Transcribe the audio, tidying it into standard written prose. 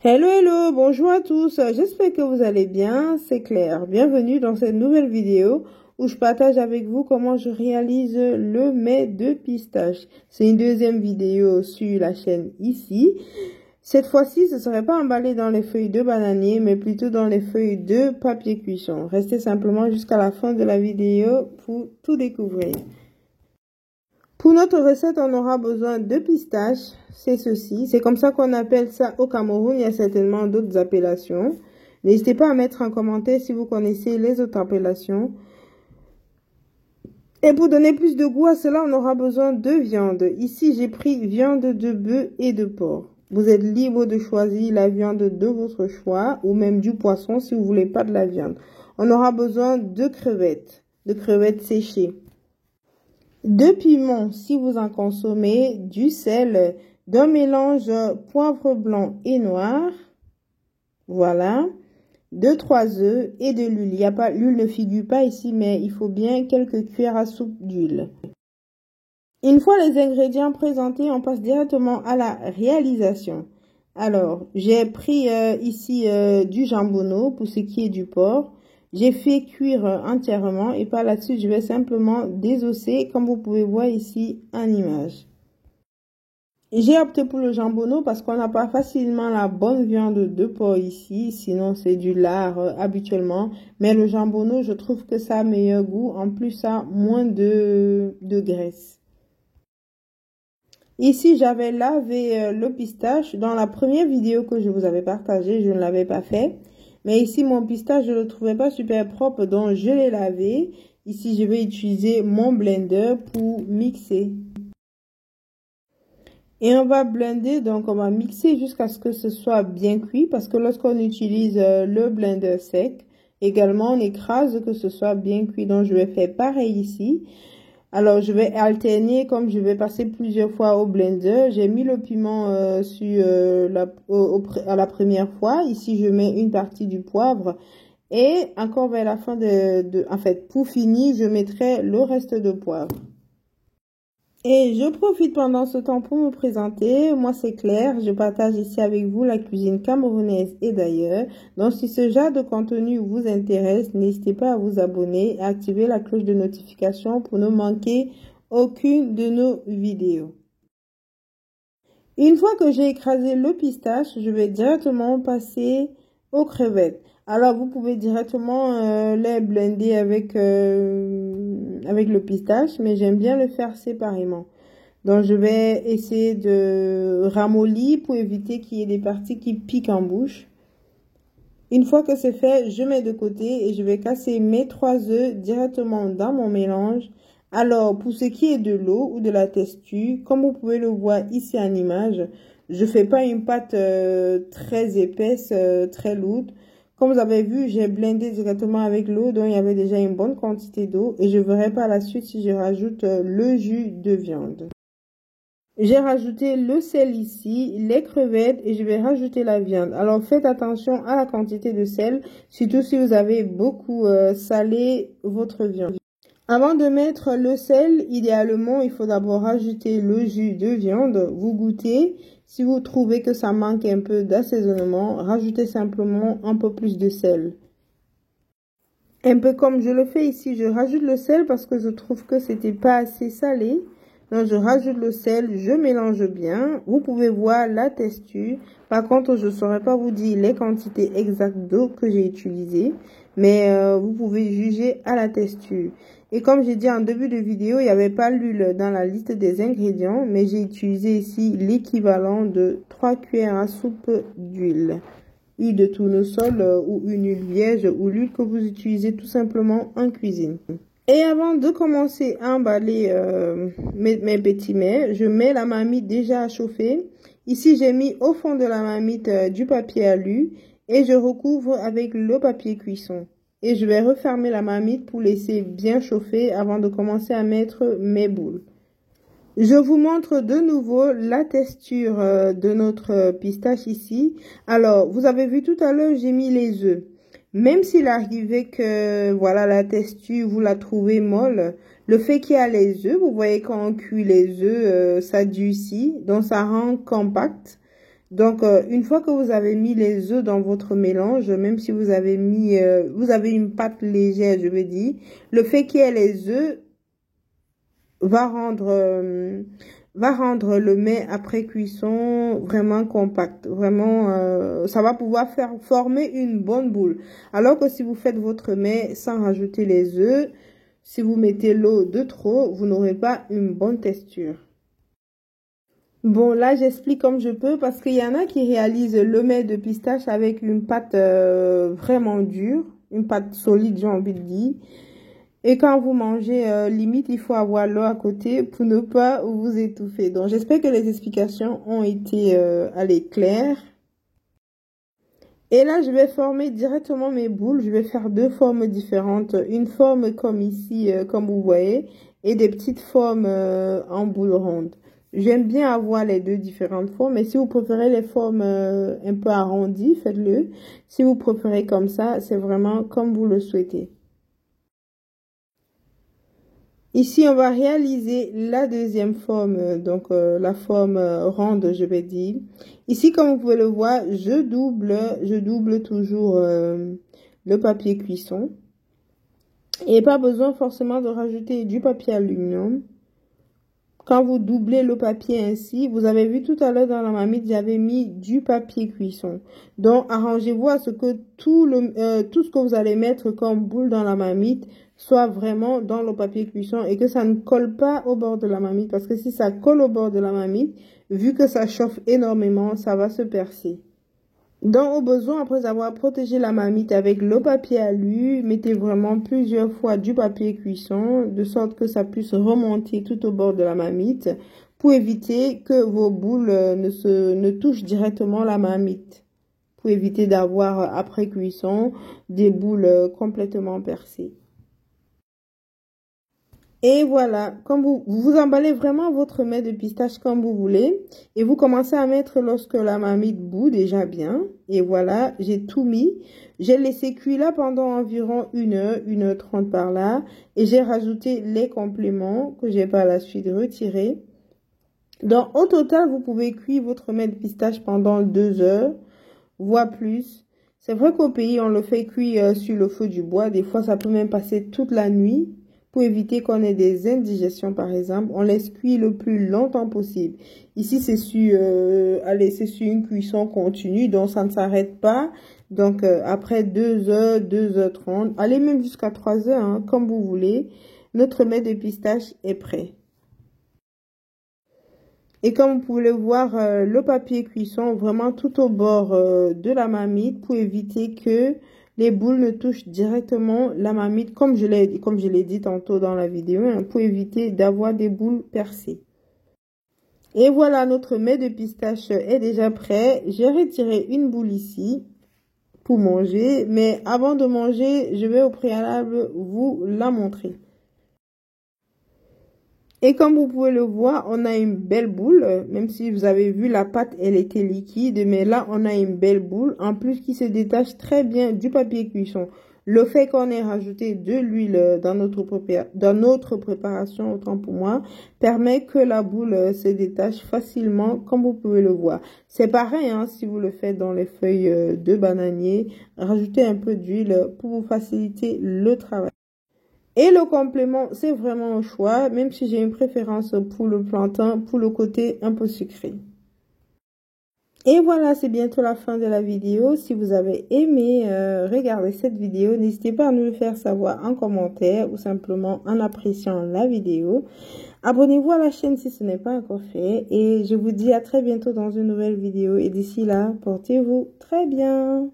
Hello, hello, bonjour à tous, j'espère que vous allez bien, c'est Claire. Bienvenue dans cette nouvelle vidéo où je partage avec vous comment je réalise le mets de pistache. C'est une deuxième vidéo sur la chaîne ici. Cette fois-ci, ce ne serait pas emballé dans les feuilles de bananier, mais plutôt dans les feuilles de papier cuisson. Restez simplement jusqu'à la fin de la vidéo pour tout découvrir. Pour notre recette, on aura besoin de pistaches, c'est ceci. C'est comme ça qu'on appelle ça au Cameroun, il y a certainement d'autres appellations. N'hésitez pas à mettre en commentaire si vous connaissez les autres appellations. Et pour donner plus de goût à cela, on aura besoin de viande. Ici, j'ai pris viande de bœuf et de porc. Vous êtes libre de choisir la viande de votre choix ou même du poisson si vous voulez pas de la viande. On aura besoin de crevettes séchées. De piment si vous en consommez, du sel, d'un mélange poivre blanc et noir, voilà, 2-3 œufs et de l'huile. L'huile ne figure pas ici, mais il faut bien quelques cuillères à soupe d'huile. Une fois les ingrédients présentés, on passe directement à la réalisation. Alors, j'ai pris ici du jambonneau pour ce qui est du porc. J'ai fait cuire entièrement et par la suite, je vais simplement désosser comme vous pouvez voir ici en image. J'ai opté pour le jambonneau parce qu'on n'a pas facilement la bonne viande de porc ici, sinon c'est du lard habituellement. Mais le jambonneau, je trouve que ça a meilleur goût, en plus ça a moins de graisse. Ici, j'avais lavé le pistache. Dans la première vidéo que je vous avais partagée, je ne l'avais pas fait. Mais ici, mon pistache, je ne le trouvais pas super propre, donc je l'ai lavé. Ici, je vais utiliser mon blender pour mixer. Et on va blender, donc on va mixer jusqu'à ce que ce soit bien cuit. Parce que lorsqu'on utilise le blender sec, également, on écrase que ce soit bien cuit. Donc, je vais faire pareil ici. Alors, je vais alterner comme je vais passer plusieurs fois au blender. J'ai mis le piment à la première fois. Ici, je mets une partie du poivre. Et encore vers la fin en fait, pour finir, je mettrai le reste de poivre. Et je profite pendant ce temps pour me présenter. Moi, c'est Claire. Je partage ici avec vous la cuisine camerounaise et d'ailleurs. Donc, si ce genre de contenu vous intéresse, n'hésitez pas à vous abonner et à activer la cloche de notification pour ne manquer aucune de nos vidéos. Une fois que j'ai écrasé le pistache, je vais directement passer aux crevettes. Alors, vous pouvez directement les blender avec le pistache, mais j'aime bien le faire séparément. Donc, je vais essayer de ramollir pour éviter qu'il y ait des parties qui piquent en bouche. Une fois que c'est fait, je mets de côté et je vais casser mes 3 œufs directement dans mon mélange. Alors, pour ce qui est de l'eau ou de la texture, comme vous pouvez le voir ici en image, je fais pas une pâte très épaisse, très lourde. Comme vous avez vu, j'ai blendé directement avec l'eau, donc il y avait déjà une bonne quantité d'eau. Et je verrai par la suite si je rajoute le jus de viande. J'ai rajouté le sel ici, les crevettes et je vais rajouter la viande. Alors faites attention à la quantité de sel, surtout si vous avez beaucoup salé votre viande. Avant de mettre le sel, idéalement, il faut d'abord rajouter le jus de viande. Vous goûtez. Si vous trouvez que ça manque un peu d'assaisonnement, rajoutez simplement un peu plus de sel. Un peu comme je le fais ici, je rajoute le sel parce que je trouve que c'était pas assez salé. Donc, je rajoute le sel, je mélange bien. Vous pouvez voir la texture. Par contre, je ne saurais pas vous dire les quantités exactes d'eau que j'ai utilisées. Mais vous pouvez juger à la texture. Et comme j'ai dit en début de vidéo, il n'y avait pas l'huile dans la liste des ingrédients. Mais j'ai utilisé ici l'équivalent de 3 cuillères à soupe d'huile. Huile de tournesol ou une huile vierge ou l'huile que vous utilisez tout simplement en cuisine. Et avant de commencer à emballer mes petits mets, je mets la marmite déjà à chauffer. Ici, j'ai mis au fond de la marmite du papier alu et je recouvre avec le papier cuisson. Et je vais refermer la marmite pour laisser bien chauffer avant de commencer à mettre mes boules. Je vous montre de nouveau la texture de notre pistache ici. Alors, vous avez vu tout à l'heure, j'ai mis les œufs. Même s'il arrivait que, voilà, la texture, vous la trouvez molle, le fait qu'il y a les œufs, vous voyez quand on cuit les œufs, ça durcit, donc ça rend compact. Donc, une fois que vous avez mis les œufs dans votre mélange, même si vous avez mis, vous avez une pâte légère, je veux dire, le fait qu'il y ait les œufs va rendre le mets après cuisson vraiment compact. Vraiment, ça va pouvoir faire former une bonne boule. Alors que si vous faites votre mets sans rajouter les œufs, si vous mettez l'eau de trop, vous n'aurez pas une bonne texture. Bon, là, j'explique comme je peux parce qu'il y en a qui réalisent le mets de pistache avec une pâte vraiment dure, une pâte solide, j'ai envie de dire. Et quand vous mangez, limite, il faut avoir l'eau à côté pour ne pas vous étouffer. Donc, j'espère que les explications ont été claires. Et là, je vais former directement mes boules. Je vais faire deux formes différentes. Une forme comme ici, comme vous voyez, et des petites formes en boule ronde. J'aime bien avoir les deux différentes formes. Mais si vous préférez les formes un peu arrondies, faites-le. Si vous préférez comme ça, c'est vraiment comme vous le souhaitez. Ici, on va réaliser la deuxième forme, donc la forme ronde, je vais dire. Ici, comme vous pouvez le voir, je double toujours le papier cuisson. Et pas besoin forcément de rajouter du papier aluminium. Quand vous doublez le papier ainsi, vous avez vu tout à l'heure dans la marmite, j'avais mis du papier cuisson. Donc, arrangez-vous à ce que tout ce que vous allez mettre comme boule dans la marmite soit vraiment dans le papier cuisson et que ça ne colle pas au bord de la marmite. Parce que si ça colle au bord de la marmite, vu que ça chauffe énormément, ça va se percer. Donc, au besoin, après avoir protégé la marmite avec le papier alu, mettez vraiment plusieurs fois du papier cuisson, de sorte que ça puisse remonter tout au bord de la marmite, pour éviter que vos boules ne touchent directement la marmite. Pour éviter d'avoir, après cuisson, des boules complètement percées. Et voilà, comme vous emballez vraiment votre mets de pistache comme vous voulez. Et vous commencez à mettre lorsque la marmite bout déjà bien. Et voilà, j'ai tout mis. J'ai laissé cuire là pendant environ 1h30 par là. Et j'ai rajouté les compléments que j'ai par la suite retirés. Donc au total, vous pouvez cuire votre mets de pistache pendant 2 heures, voire plus. C'est vrai qu'au pays, on le fait cuire sur le feu du bois. Des fois, ça peut même passer toute la nuit. Pour éviter qu'on ait des indigestions, par exemple, on laisse cuire le plus longtemps possible. Ici, c'est sur une cuisson continue, donc ça ne s'arrête pas. Donc, après 2 heures, 2h30, allez même jusqu'à 3 heures, hein, comme vous voulez, notre mets de pistache est prêt. Et comme vous pouvez le voir, le papier cuisson vraiment tout au bord de la marmite pour éviter que les boules ne touchent directement la marmite, comme je l'ai dit tantôt dans la vidéo, hein, pour éviter d'avoir des boules percées. Et voilà, notre mets de pistache est déjà prêt. J'ai retiré une boule ici pour manger, mais avant de manger, je vais au préalable vous la montrer. Et comme vous pouvez le voir, on a une belle boule, même si vous avez vu la pâte, elle était liquide, mais là, on a une belle boule, en plus qui se détache très bien du papier cuisson. Le fait qu'on ait rajouté de l'huile dans notre préparation, autant pour moi, permet que la boule se détache facilement, comme vous pouvez le voir. C'est pareil, hein, si vous le faites dans les feuilles de bananier, rajoutez un peu d'huile pour vous faciliter le travail. Et le complément, c'est vraiment au choix, même si j'ai une préférence pour le plantain, pour le côté un peu sucré. Et voilà, c'est bientôt la fin de la vidéo. Si vous avez aimé regarder cette vidéo, n'hésitez pas à nous le faire savoir en commentaire ou simplement en appréciant la vidéo. Abonnez-vous à la chaîne si ce n'est pas encore fait. Et je vous dis à très bientôt dans une nouvelle vidéo. Et d'ici là, portez-vous très bien.